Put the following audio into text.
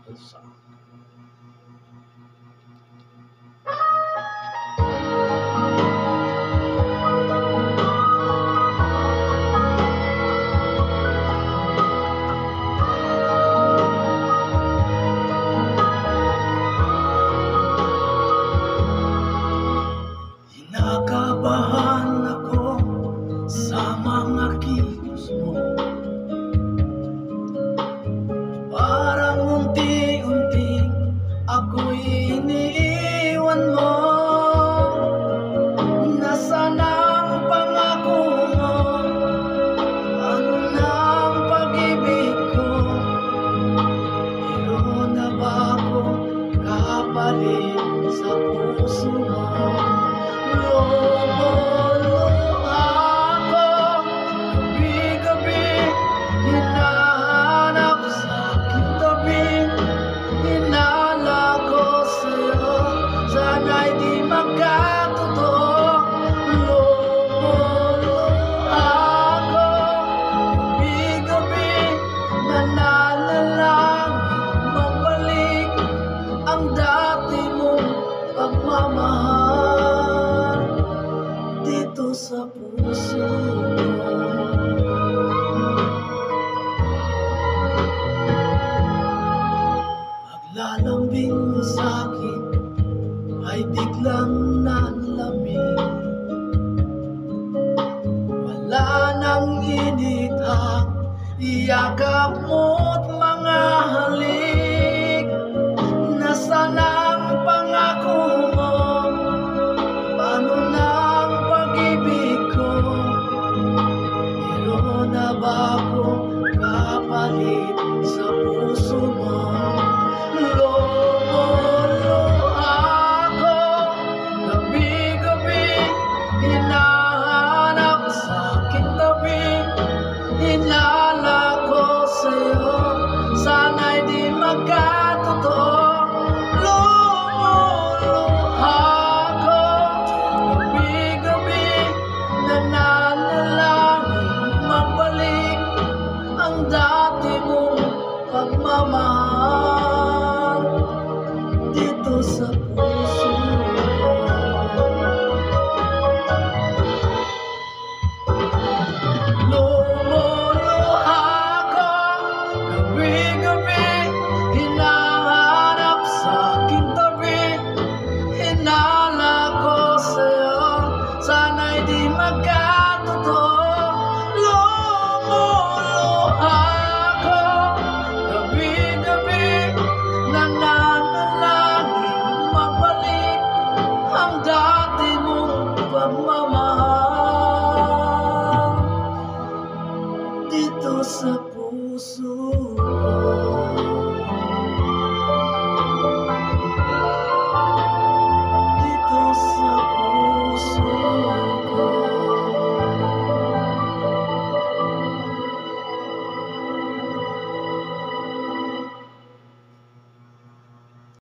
bansa. Kinakabahan ako sa mga kilos mo, parang unti-unting ako'y iniiwan mo. Nasaan ang pangako mo? Ano nang pag-ibig ko? Meron na ba akong kapalit sa puso mo? Lumuluha ako gabi-gabi, hinahanap sa aking tabi. Hinala ko sa'yo, sana'y di magkatotoo. Lumuluha ako gabi-gabi, nananalang magbalik ang dati mong pagmamahal dito sa puso ko. Paglalambing mo sa'kin ay biglang nanlamig. Wala nang init ang iyakap mo't mga halik.